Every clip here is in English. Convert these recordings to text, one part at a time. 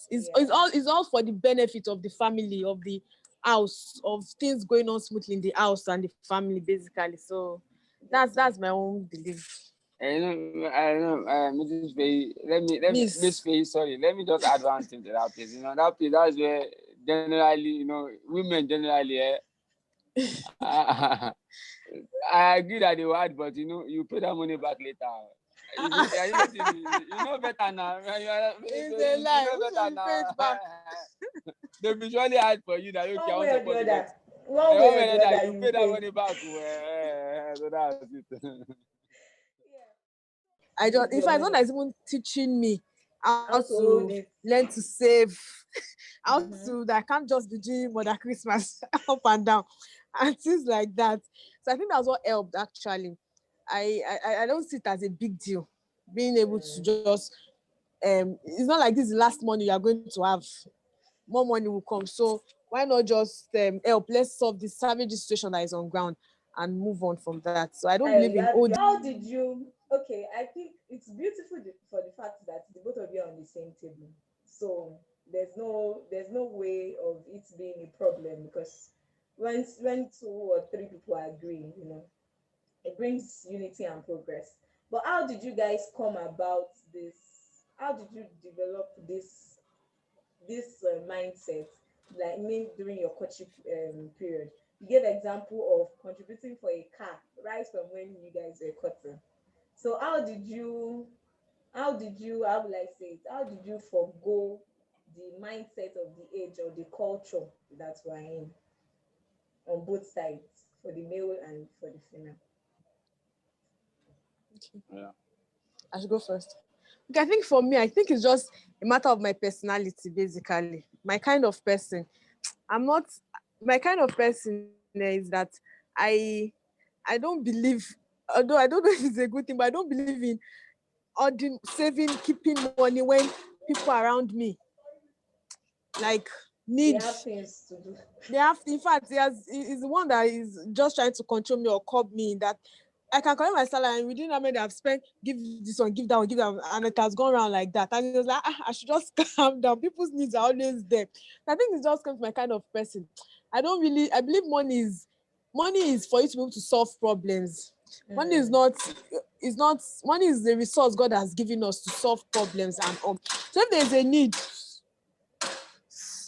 It's all for the benefit of the family, of the house, of things going on smoothly in the house and the family, basically. So that's my own belief. I know, Mrs. Faye, Miss Miss. Faye, sorry, let me just add one thing to that place. That place, that's where generally, women generally, I agree that they were hard, but you pay that money back later. Are you getting me? You know better now. It's a lie. You know Who better should be paid now. back? They'll be surely hard for you that, okay, I One want way to or the support you. other. But One way or the that other, you you pay that pay. money back. So that's it. Use In your fact, one money. that's even teaching me how How to hold to it. learn to save, how Mhm. to that I can't just be doing Mother Christmas up and down and things like that. So I think that's what helped actually. I don't see it as a big deal being able to just it's not like this is the last money you are going to have. More money will come. So why not just help? Let's solve this savage situation that is on ground and move on from that. So I don't believe in How did you? Okay, I think it's beautiful for the fact that the both of you are on the same table. So there's no way of it being a problem because when two or three people agree, it brings unity and progress. But how did you guys come about this? How did you develop this mindset, like during your courtship period? You gave example of contributing for a car right from when you guys were courting. So how will I say it? How did you forgo the mindset of the age or the culture that we're in on both sides, for the male and for the female? Yeah. I should go first. Okay, I think for me, I think it's just a matter of my personality, basically. My kind of person. I'm not my kind of person is that I I don't believe, although I don't know if it's a good thing, but I don't believe in saving, keeping money when people around me like They need. have things to do. They have, in fact, he's the one that is just trying to control me or curb me. That I can collect my salary and within how many I've spent, give this one, give that one, give that one, and it has gone around like that. And it was like, I should just calm down. People's needs are always there. I think it's just comes my kind of person. I believe money is for you to be able to solve problems. Money is Mm. not money is the resource God has given us to solve problems and so if there's a need,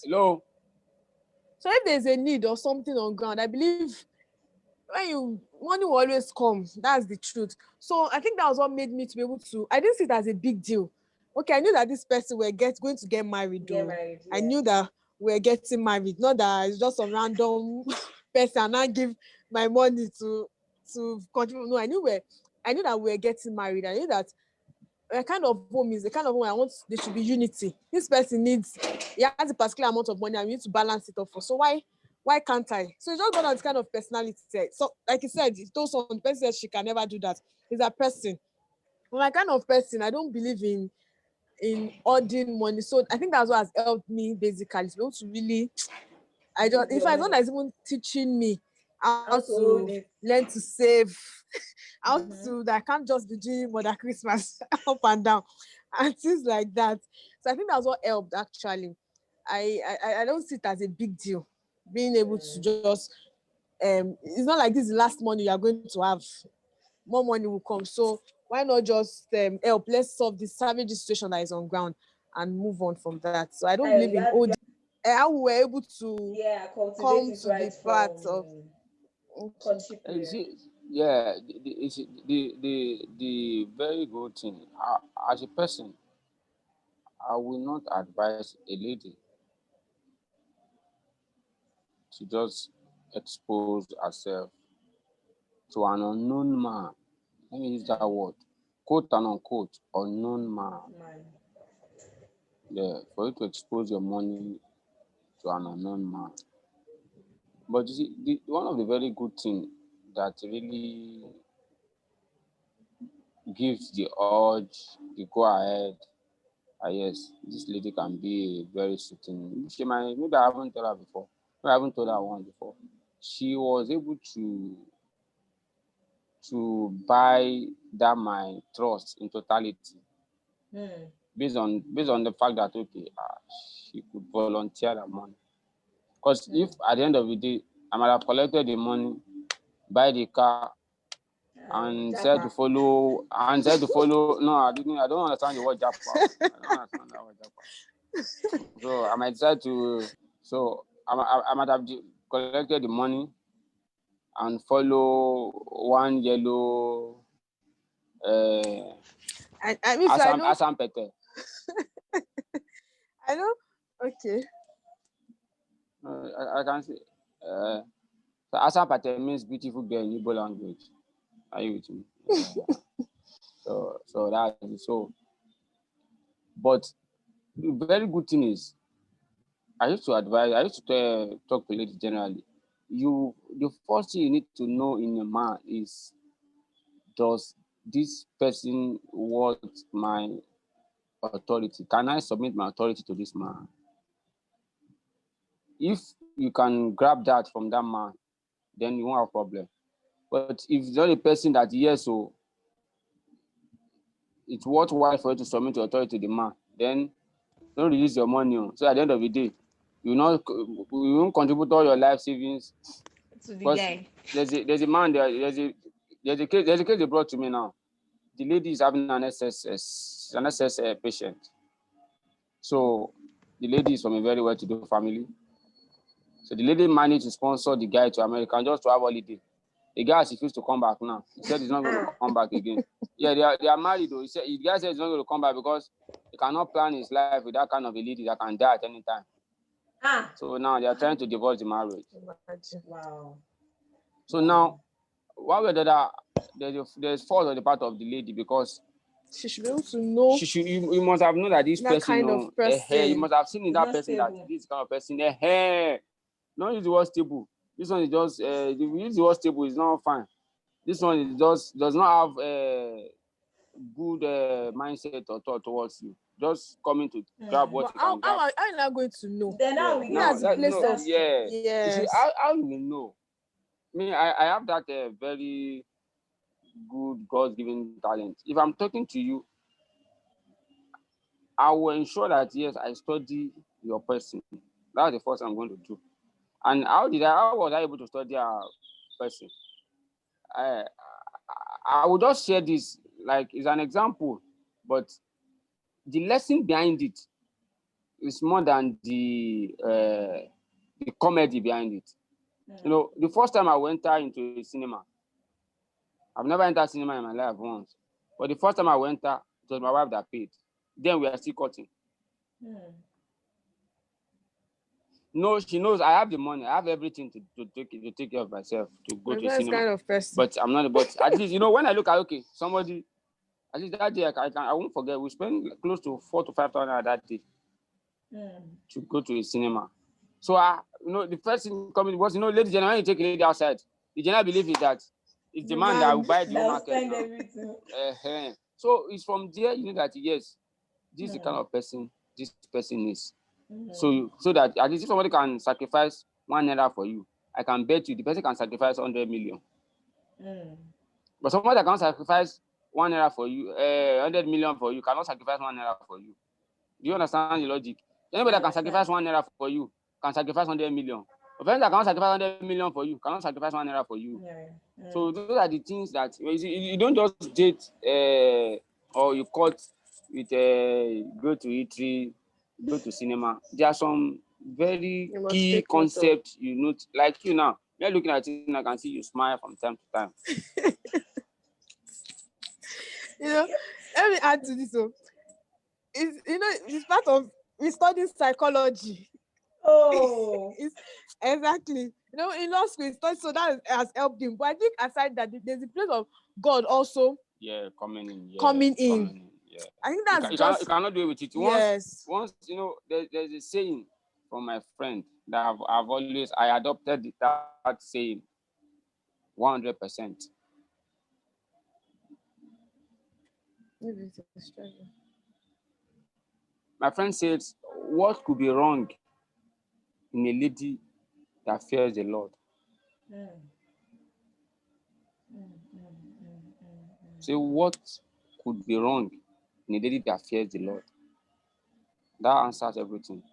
Hello. so if there's a need or something on ground, I believe money will always come. That's the truth. So I think that was what made me to be able to. I didn't see it as a big deal. Okay, I knew that this person going to get married. Get Though married, I yeah. knew that we're getting married, not that it's just some random person and I give my money to contribute. No, I knew that we're getting married. I knew that a kind of home is the kind of home I want. There should be unity. This person he has a particular amount of money and we need to balance it off for. So why can't I? So it's just got that kind of personality. So like you said, those one the person says she can never do that. It's a person. I'm my kind of person, I don't believe in hoarding money. So I think that's what has helped me basically to be able to really Use in your fact, one money. that's even teaching me how How to to hold it. learn to save, how Mm-hmm. to that I can't just be doing Mother Christmas up and down and things like that. So I think that's what helped actually. I don't see it as a big deal being able to just it's not like this is the last money you are going to have. More money will come. So why not just help? Let's solve this savage situation that is on ground and move on from that. So I don't Tayo, believe in old how we were able to yeah, cultivate come it to the right part of from okay. courtship You period. see, yeah, the very good thing. As a person, I will not advise a lady to just expose herself to an unknown man. Let me use that word, quote and unquote, unknown man. Man. Yeah, for you to expose your money to an unknown man. But you see, one of the very good things that really gives the urge, the go ahead. Yes, this lady can be very soothing. She might, maybe I haven't told her before. Maybe I haven't told her once before. She was able to buy that my trust in totality. Hmm. based on the fact that okay, she could volunteer the money. Because if at the end of the day, I might have collected the money, buy the car, and said to follow. No, I didn't. I don't understand the word japa. I don't understand that word japa. So I might decide to. So I might have collected the money and follow one yellow. I mean, so I know. Assam Pete. I know. Okay. I can say. So Assam Pete means beautiful girl in Igbo language. Are you with me? So that is so. But the very good thing is, I used to talk to ladies generally. The first thing you need to know in a man is, does this person want my authority? Can I submit my authority to this man? If you can grab that from that man, then you won't have a problem. But if it's not a person that, yes, so it's worthwhile for you to submit your authority to the man, then don't release your money. So at the end of the day, you won't contribute all your life savings to the guy. There's a man there. There's a case they brought to me now. The lady is having an SS patient. So the lady is from a very well-to-do family. So the lady managed to sponsor the guy to America just to have holiday. The guy has refused to come back now. He said he's not going to come back again. Yeah, they are married though. The guy said he's not going to come back because he cannot plan his life with that kind of a lady that can die at any time. So now they are trying to divorce the marriage. Wow. So now, one way or the other, there's fault on the part of the lady, because she should be able to know. You must have known that this that person, kind of person. you must have seen in that person stable. that this kind of person. Don't use the word stable. This one is just if you use the word stable, it's not fine. This one is just does not have good mindset or thought towards you. Just coming to grab what you can grab. How are you not going to know? Then now we get the place of yes. Yes. You see, how you will know? I have that very good God-given talent. If I'm talking to you, I will ensure that yes, I study your person. That's the first I'm going to do. And how was I able to study our person? I will just share this like it's an example, but the lesson behind it is more than the comedy behind it. You know, the first time I went into a cinema, I've never entered cinema in my life once, but the first time I went there, it was my wife that paid. Then we are still cutting. No, she knows I have the money. I have everything to take care of myself, to go to cinema. Kind of person. But I'm not. But at least, when I look at somebody, at least that day I won't forget. We spent close to 4,000 to 5,000 that day to go to a cinema. So the first thing coming was, ladies and gentlemen, when you take a lady outside, the general belief is that it's the man that will buy the market. So it's from there you know that yes, this is the kind of person this person is. So that at least if somebody can sacrifice 1 naira for you, I can bet you the person can sacrifice 100 million. But somebody that can sacrifice 1 naira for you, 100 million for you, cannot sacrifice 1 naira for you. Do you understand the logic? Anybody that can sacrifice 1 naira for you can sacrifice 100 million. A person that cannot sacrifice 100 million for you cannot sacrifice 1 naira for you. So those are the things that you don't just date or you cut with go to eatery, go to cinema. There are some very key concepts you know, like you now. You're looking at it and I can see you smile from time to time. Let me add to this. It's part of we study psychology. Oh, exactly. In law school, so that has helped him. But I think aside that, there's a place of God also. Yeah, coming in. Yeah. I think that's you cannot do it with it. Once there's a saying from my friend that I adopted that saying 100%. My friend says, what could be wrong in a lady that fears the Lord? So what could be wrong in a lady that fears the Lord? That answers everything.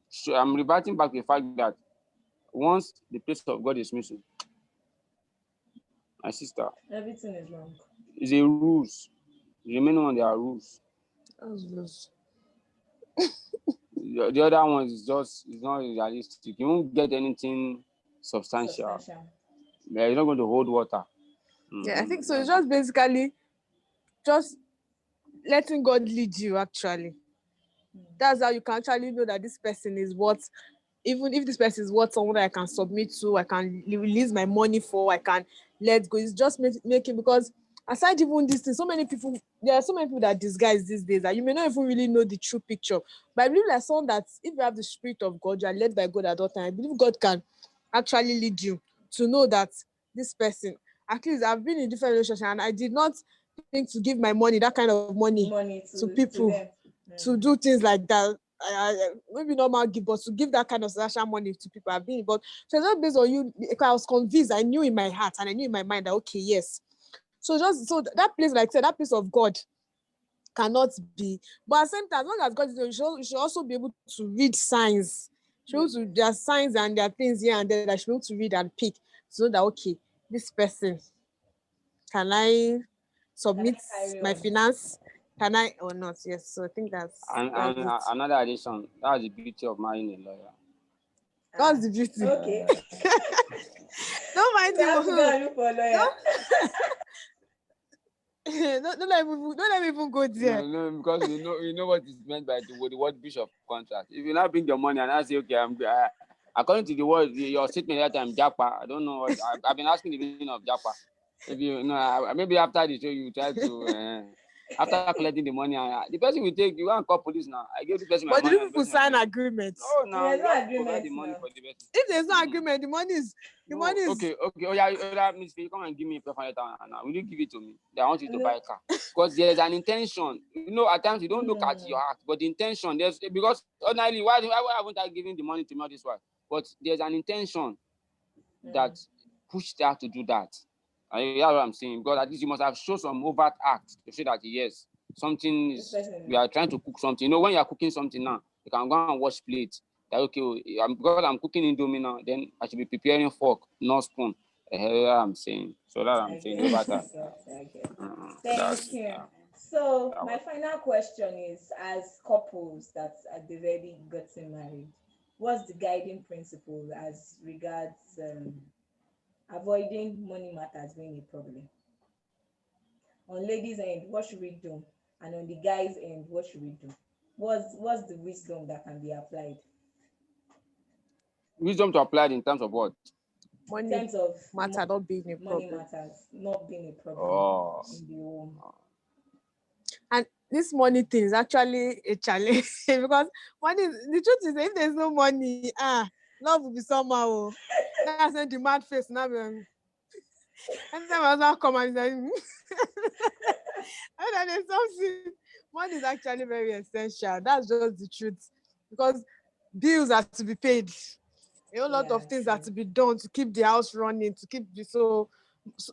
So I'm reverting back to the fact that once the place of God is missing, my sister, Everything is wrong. it's a rules. The remaining one, there are rules. That's loose. The other one is not realistic. You won't get anything substantial. You're not going to hold water. Yeah, I think so. It's just basically just letting God lead you, actually. That's how you can actually know that this person is what, even if this person is what someone that I can submit to, I can release my money for, I can let go. It's just making, because aside even this thing, there are so many people that disguise these days that you may not even really know the true picture. But I believe like someone that if you have the spirit of God, you are led by God at all time. I believe God can actually lead you to know that this person, at least I've been in different relationships and I did not think to give my money, that kind of money to people to do things like that. Maybe normal give, but to give that kind of social money to people I've been. But so it's not based on you. I was convinced, I knew in my heart and I knew in my mind that okay, yes. So that place, like I said, that place of God cannot be. But at the same time, as long as God is there, you should also be able to read signs. There are signs and there are things here and there that you should be able to read and pick. So that okay, this person, can I submit my finance? Can I or not? Yes. So I think that's another addition. That's the beauty of marrying a lawyer. That's the beauty. Okay. Don't mind You have to go and look for a lawyer. Don't let me even go there. No, because you know what is meant by the word breach of contract. If you now bring your money and I say, okay, according to the word, your statement that I'm Japa, I don't know what I've been asking the meaning of Japa. If you know, maybe after the show you try to after collecting the money, the person will take you and call police now. I give the person my money. But the people sign agreements? No, you have to provide the money for the person. If there's no agreement, the money is Okay. Oh yeah, Miss Faye, come and give me 500,000 now. Will you give it to me? I want you to buy a car. Because there's an intention. At times you don't look at your heart, but the intention because ordinarily why haven't I given the money to me all this while? But there's an intention that pushed her to do that. You know what I'm saying? Because at least you must have shown some overt act to show that yes, something is. We are trying to cook something. When you are cooking something now, you can go and wash plates. That okay, because I'm cooking Indomie now, then I should be preparing fork, not spoon. I'm saying. So that I'm saying about that. Thank you. So my final question is: as couples that they've already gotten married, what's the guiding principle as regards avoiding money matters being a problem? On ladies' end, what should we do? And on the guys' end, what should we do? What's the wisdom that can be applied? Wisdom to apply in terms of what? Money in terms of not being a problem. Money matters not being a problem in the home. And this money thing is actually a challenge because the truth is if there's no money, love will be somehow. That's a demand face now. Anytime my husband come and say, and there's something, money is actually very essential. That's just the truth. Because bills are to be paid. A whole lot of things are to be done to keep the house running, so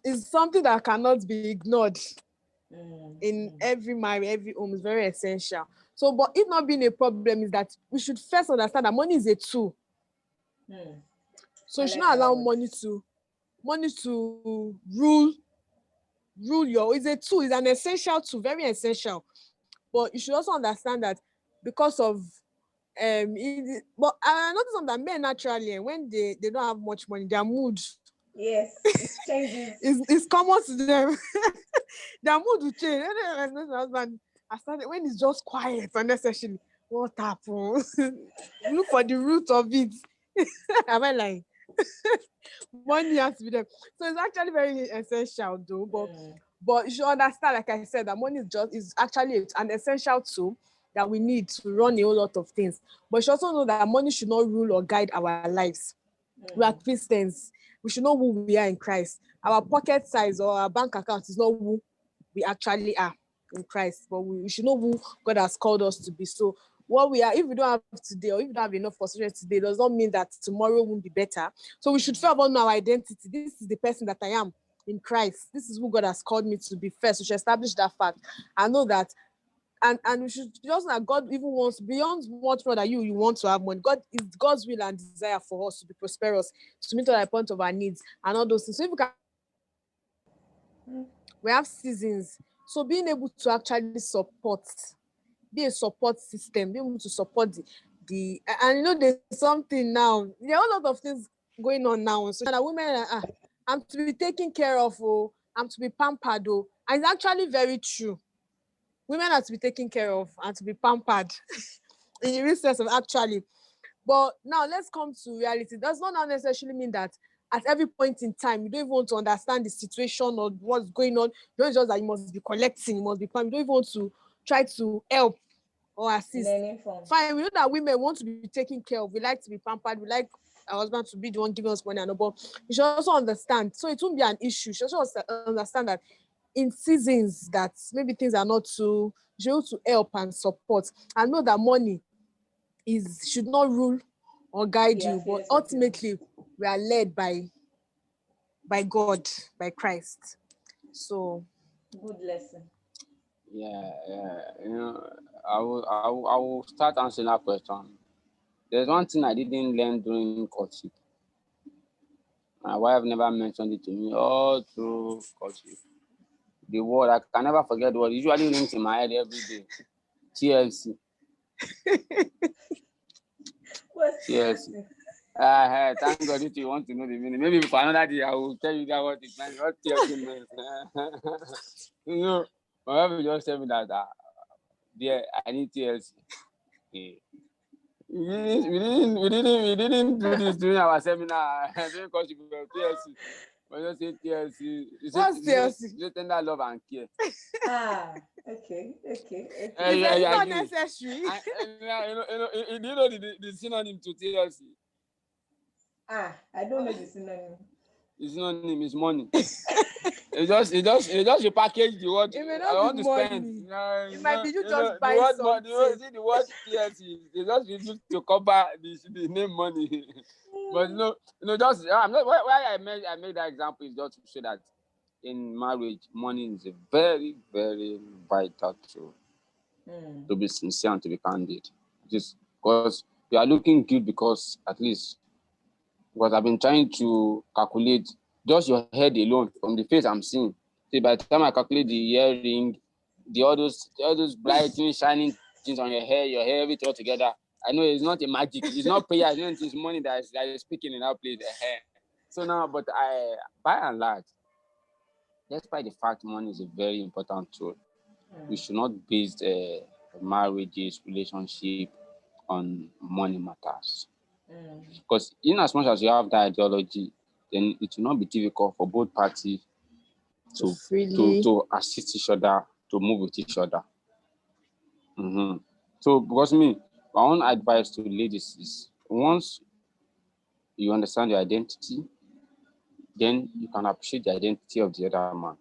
it's something that cannot be ignored. In every marriage, every home is very essential. So, but it not being a problem is that we should first understand that money is a tool. So you should not allow money to rule it's a tool, it's an essential tool, very essential. But you should also understand that because of but I noticed that men naturally, when they don't have much money, their mood it changes. It's common to them. Their mood will change. My husband, I started when it's just quiet unnecessarily. What happened? Look for the root of it. Am I lying? Money has to be there. So it's actually very essential though. But you should understand, like I said, that money is actually an essential tool that we need to run a whole lot of things. But you should also know that money should not rule or guide our lives. We are Christians. We should know who we are in Christ. Our pocket size or our bank account is not who we actually are in Christ, but we should know who God has called us to be. So what we are, if we don't have today or if we don't have enough for today, does not mean that tomorrow won't be better. So we should first know our identity. This is the person that I am in Christ. This is who God has called me to be first. We should establish that fact. I know that and we should just know that God even wants beyond what more that you want to have money. God is God's will and desire for us to be prosperous, to meet all the point of our needs and all those things. So if we can, we have seasons. So being able to actually support, be a support system, be able to support the and there's something now. There are a lot of things going on now. So that women are I'm to be taken care of, I'm to be pampered, and it's actually very true. Women are to be taken care of and to be pampered in the real sense of actually. But now let's come to reality. It does not necessarily mean that at every point in time you don't even want to understand the situation or what's going on. You don't just that you must be collecting, you must be planning. You don't even want to try to help or assist. In any form. Fine, we know that women want to be taken care of. We like to be pampered. We like our husband to be the one giving us money and all. But you should also understand. So it won't be an issue. You should also understand that in seasons that maybe things are not too, you should be able to help and support. And know that money should not rule or guide you, but ultimately we are led by God, by Christ. So good lesson. Yeah. I will start answering that question. There's one thing I didn't learn during courtship. My wife never mentioned it to me all through courtship. The word, I can never forget the word. It usually rings in my head every day. TLC. What's TLC. Thank God if you want to know the meaning. Maybe for another day I will tell you that what it means. What TLC means. My wife just tell me that dear, I need TLC. Okay. We didn't do this during our seminar during courtship of TLC. We just say TLC. What's TLC? Just tender love and care. Okay. It's not necessary. Do you know the synonym to TLC? I don't know the synonym. The synonym is money. It's just you package the word. It may I not want be to money. spend. It might be you just buy the something. the word TLC. They just used to cover the name money. But just I'm not why I made that example is just to show that in marriage, money is a very, very vital tool. To be sincere and to be candid. Just because you are looking good because at least because I've been trying to calculate just your head alone from the face I'm seeing. See, by the time I calculate the earring, all those bright shining things on your hair, everything all together. I know it's not a magic. It's not prayer. It's money that is speaking in that place. So now, but by and large, despite the fact money is a very important tool, we should not base marriages, relationship on money matters. Because in as much as you have that ideology, then it will not be difficult for both parties to assist each other, to move with each other. So because my own advice to ladies is once you understand your identity, then you can appreciate the identity of the other man.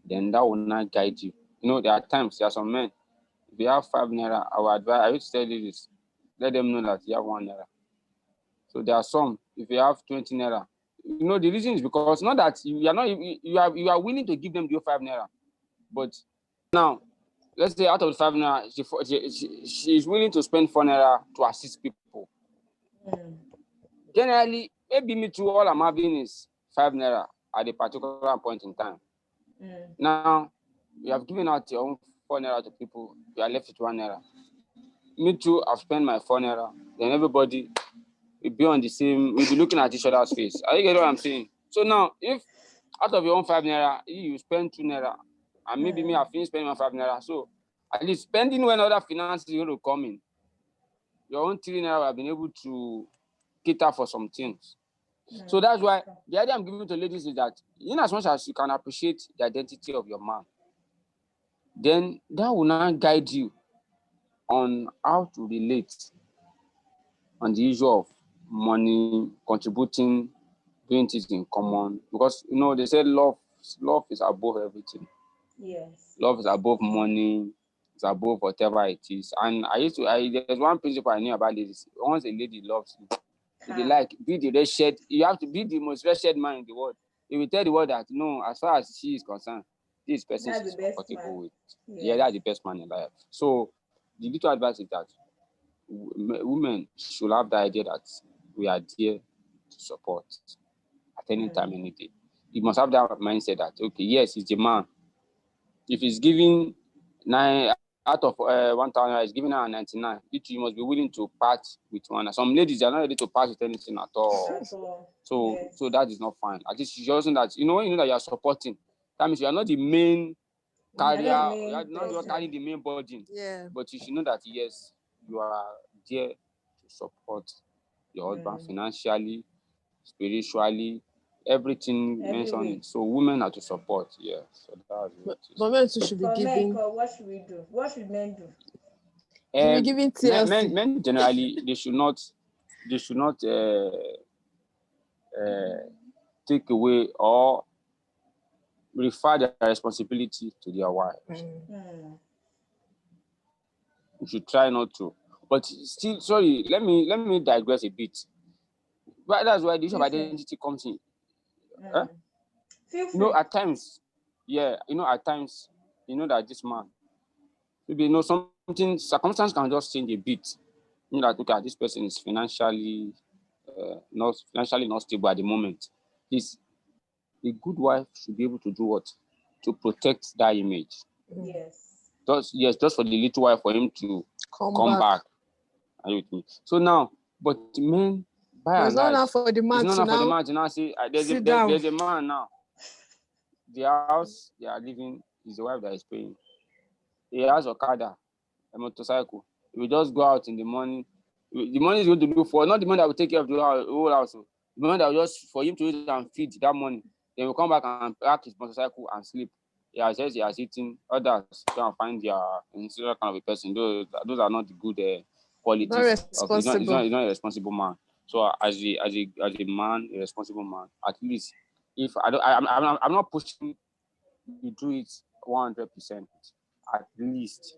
Then that will not guide you. There are some men, if you have 5 naira, I would tell you this, let them know that you have 1 naira. So there are some, if you have 20 naira, the reason is because not that you are willing to give them the 5 naira, but now let's say out of the 5 naira, she is willing to spend 4 naira to assist people. Generally, maybe me too, all I'm having is 5 naira at a particular point in time. Now, you have given out your own 4 naira to people, you are left with 1 naira. Me too, I've spent my 4 naira. Then everybody will be we'll be looking at each other's face. Are you getting what I'm saying? So now, if out of your own 5 naira, you spend 2 naira, and maybe me, I finish spending my 5 naira. So at least spending when other finances are going to come in, your own 3 naira have been able to cater for some things. So that's why the idea I'm giving to ladies is that in as much as you can appreciate the identity of your man, then that will now guide you on how to relate on the issue of money, contributing, doing things in common. Because they say love is above everything. Yes. Love is above money, it's above whatever it is. And there's one principle I knew about ladies. Once a lady loves you, if you like, be the wretched, you have to be the most wretched man in the world. He will tell the world that no, as far as she is concerned, this person That's is the best comfortable man. with. Yeah. That's the best man in life. So the little advice is that women should have the idea that we are there to support at any time, any day. You must have that mindset that, okay, yes, he's a man. If he's giving 9 out of 1,000, he's giving her 99. You must be willing to part with one. Some ladies are not ready to part with anything at all. At all. So Yes. so that is not fine. At least you also that when you know that you are supporting, that means you are not the main carrier, You're not the you main are not the one person. carrying the main burden. Yeah. But you should know that yes, you are there to support your husband financially, spiritually, everything Every mentioned. way. So women are to support, yeah. So that's what it is. But men too should be For men, giving. what should we do? What should men do? Should be giving TLC. Men generally they should not take away or refer their responsibility to their wives. You should try not to. But still, sorry, let me digress a bit. But that's why the issue of identity comes in. Feel free. At times, at times, that this man, maybe, something, circumstance can just change a bit. That, okay, this person is financially not stable at the moment. Please, a good wife should be able to do what? To protect that image. Yes. Just for the little while for him to come back. Are you with me? So now, but men, by and large, it's not enough for the man to now say, there's a man now. The house they are living is the wife that is paying. He has Okada, a motorcycle. He will just go out in the morning. The money is going to look for, not the money that will take care of the whole house. The money that will just for him to use and feed that money. Then will come back and pack his motorcycle and sleep. He has eaten. Others go and find their kind of a person. Those are not the good qualities. He's not a responsible man. So as a man, a responsible man, at least if I'm not pushing you do it 100%, at least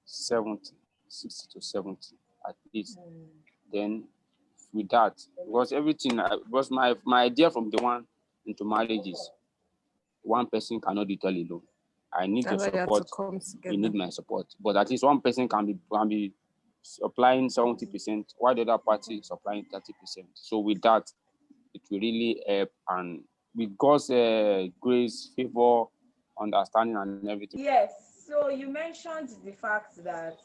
70, 60 to 70, at least. Then with that, because my idea from the one into marriage is one person cannot do it all alone. I need your support. You need my support. But at least one person can be supplying 70%, while the other party is supplying 30%. So with that, it will really help, and with God's grace, favor, understanding, and everything. Yes. So you mentioned the fact that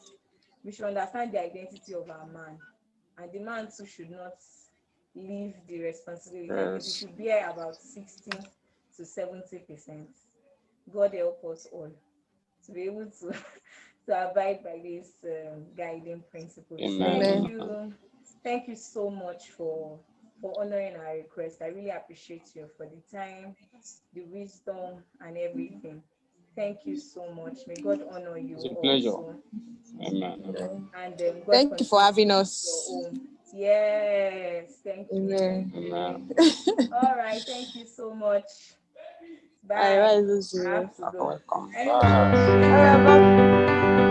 we should understand the identity of our man, and the man too should not leave the responsibility. Yes. He should bear about 60 to 70%. God help us all to be able to abide by these guiding principles. Amen. Thank you so much for honoring our request. I really appreciate you for the time, the wisdom, and everything. Thank you so much. May God honor you. It's a pleasure. Also. Amen. And God thank you for having us. Yes, thank you. Amen. All right, thank you so much. Bye. I have to go. Welcome. Bye.